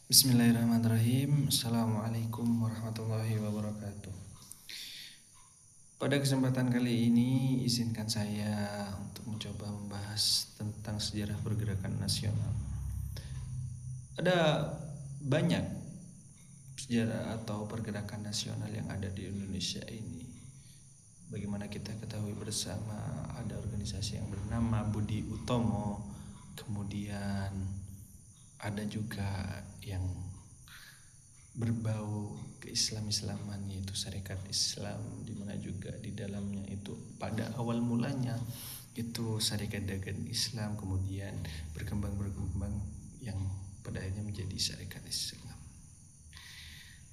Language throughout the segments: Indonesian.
Bismillahirrahmanirrahim. Assalamualaikum warahmatullahi wabarakatuh. Pada kesempatan kali ini, izinkan saya untuk mencoba membahas tentang sejarah pergerakan nasional. Ada banyak sejarah atau pergerakan nasional yang ada di Indonesia ini. Bagaimana kita ketahui bersama, ada organisasi yang bernama Budi Utomo, kemudian ada juga yang berbau keislaman yaitu Syarikat Islam, di mana juga di dalamnya itu pada awal mulanya itu Syarikat Dagang Islam, kemudian berkembang yang pada akhirnya menjadi Syarikat Islam.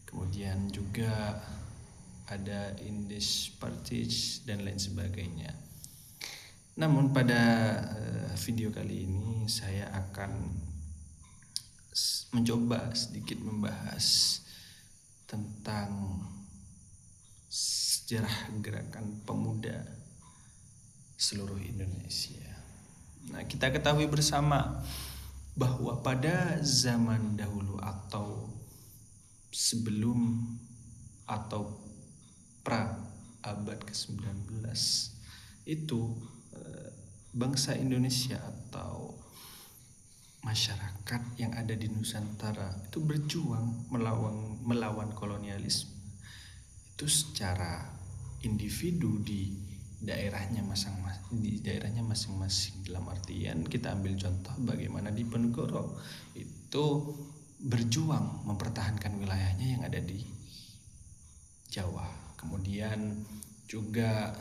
Kemudian juga ada Indis Parties dan lain sebagainya. Namun pada video kali ini saya akan mencoba sedikit membahas tentang sejarah gerakan pemuda seluruh Indonesia. Nah, kita ketahui bersama bahwa pada zaman dahulu atau sebelum atau pra abad ke-19 itu bangsa Indonesia atau masyarakat yang ada di Nusantara itu berjuang melawan kolonialisme itu secara individu di daerahnya masing-masing. Dalam artian kita ambil contoh bagaimana Diponegoro itu berjuang mempertahankan wilayahnya yang ada di Jawa. Kemudian juga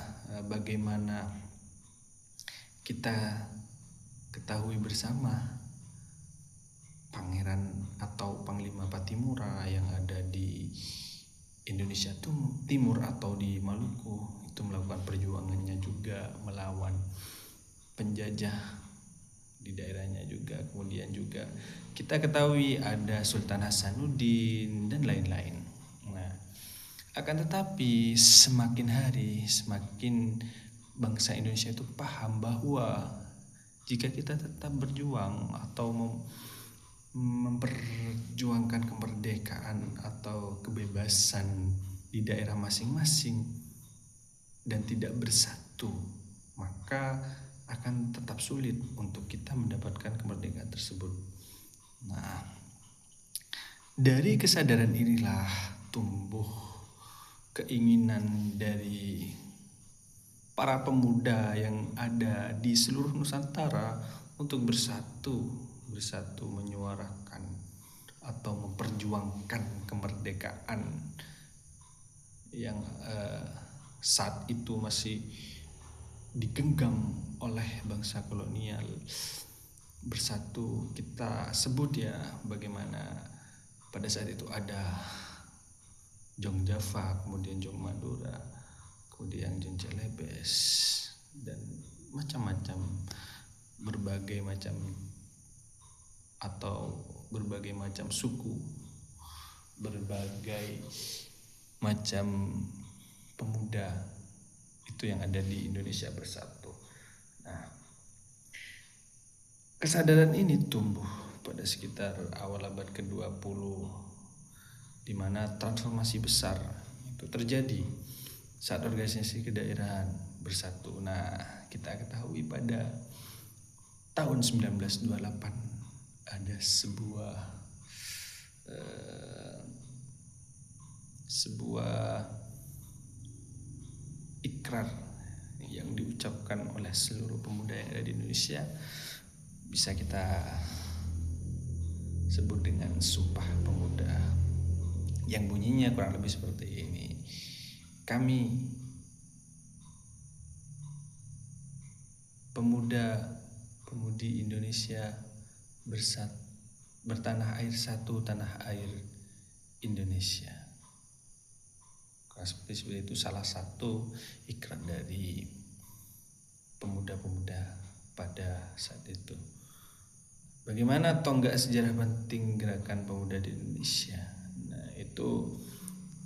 bagaimana kita ketahui bersama Pangeran atau Panglima Patimura yang ada di Indonesia Timur atau di Maluku itu melakukan perjuangannya juga melawan penjajah di daerahnya juga. Kemudian juga kita ketahui ada Sultan Hasanuddin dan lain-lain. Nah, akan tetapi semakin hari semakin bangsa Indonesia itu paham bahwa jika kita tetap berjuang atau memperjuangkan kemerdekaan atau kebebasan di daerah masing-masing dan tidak bersatu, maka akan tetap sulit untuk kita mendapatkan kemerdekaan tersebut. Nah, dari kesadaran inilah tumbuh keinginan dari para pemuda yang ada di seluruh Nusantara untuk bersatu menyuarakan atau memperjuangkan kemerdekaan yang saat itu masih digenggam oleh bangsa kolonial. Bersatu kita sebut ya bagaimana pada saat itu ada Jong Java, kemudian Jong Madura, kemudian Jong Celebes dan macam-macam berbagai macam suku, berbagai macam pemuda itu yang ada di Indonesia bersatu. Nah, kesadaran ini tumbuh pada sekitar awal abad ke-20 di mana transformasi besar itu terjadi saat organisasi kedaerahan bersatu. Nah, kita ketahui pada tahun 1928 ada sebuah ikrar yang diucapkan oleh seluruh pemuda yang ada di Indonesia, bisa kita sebut dengan Sumpah Pemuda, yang bunyinya kurang lebih seperti ini. Kami pemuda-pemudi Indonesia bertanah air satu, tanah air Indonesia. Seperti itu salah satu ikrar dari pemuda-pemuda pada saat itu. Bagaimana tonggak sejarah penting gerakan pemuda di Indonesia? Nah, itu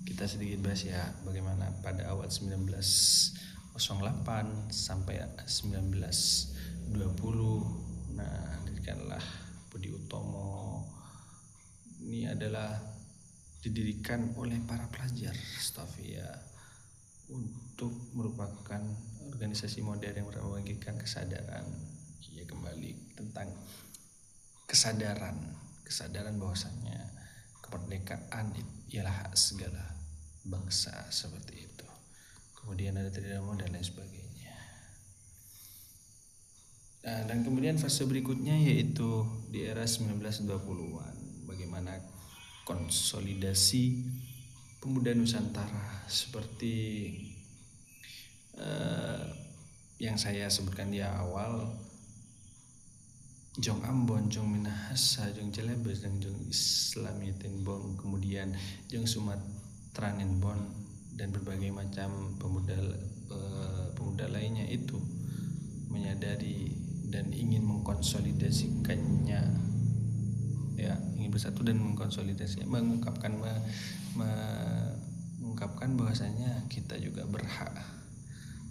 kita sedikit bahas ya, bagaimana pada awal 1908 sampai 1920. Nah, dirikanlah Budi Utomo. Ini adalah didirikan oleh para pelajar Stafia untuk merupakan organisasi modern yang membagikan kesadaran, ya kembali tentang kesadaran bahwasanya kemerdekaan ialah hak segala bangsa seperti itu. Kemudian ada tridharma dan lain sebagainya. Dan kemudian fase berikutnya yaitu di era 1920-an, bagaimana konsolidasi pemuda Nusantara seperti yang saya sebutkan di awal, Jong Ambon, Jong Minahasa, Jong Celebes, dan Jong Islamiatin Bon, kemudian Jong Sumatranen Bon, dan berbagai macam pemuda lainnya itu menyadari dan ingin mengkonsolidasikannya, ya, ingin bersatu dan mengkonsolidasinya, mengungkapkan bahwasanya kita juga berhak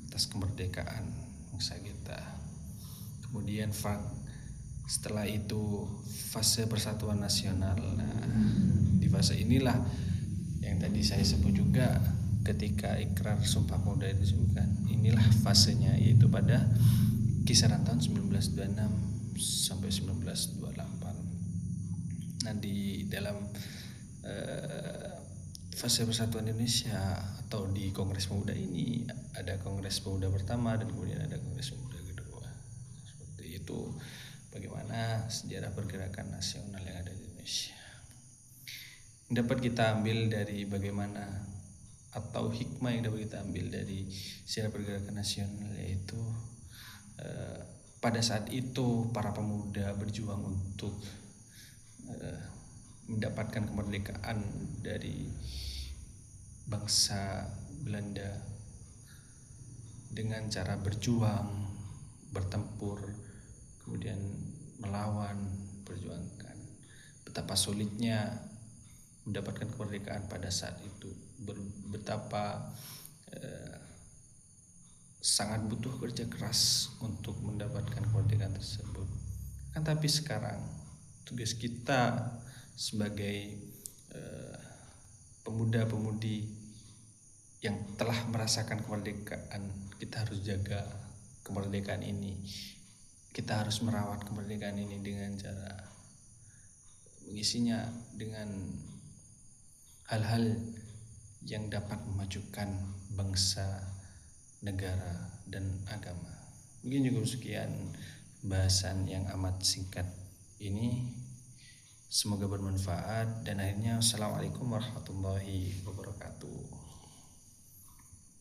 atas kemerdekaan bangsa kita. Kemudian setelah itu fase persatuan nasional. Nah, di fase inilah yang tadi saya sebut juga ketika Ikrar Sumpah Pemuda itu disebutkan. Inilah fasenya, yaitu pada kisaran tahun 1926 sampai 1928. Nah, di dalam fase persatuan Indonesia atau di Kongres Pemuda ini ada Kongres Pemuda pertama dan kemudian ada Kongres Pemuda kedua. Seperti itu bagaimana sejarah pergerakan nasional yang ada di Indonesia. Dapat kita ambil dari bagaimana atau hikmah yang dapat kita ambil dari sejarah pergerakan nasional, yaitu pada saat itu para pemuda berjuang untuk mendapatkan kemerdekaan dari bangsa Belanda dengan cara berjuang, bertempur, kemudian melawan, perjuangkan. Betapa sulitnya mendapatkan kemerdekaan pada saat itu, betapa sangat butuh kerja keras untuk mendapatkan kemerdekaan tersebut. Kan tapi sekarang tugas kita sebagai pemuda-pemudi yang telah merasakan kemerdekaan, kita harus jaga kemerdekaan ini. Kita harus merawat kemerdekaan ini dengan cara mengisinya dengan hal-hal yang dapat memajukan bangsa, negara, dan agama. Mungkin juga sekian bahasan yang amat singkat ini. Semoga bermanfaat, dan akhirnya assalamualaikum warahmatullahi wabarakatuh.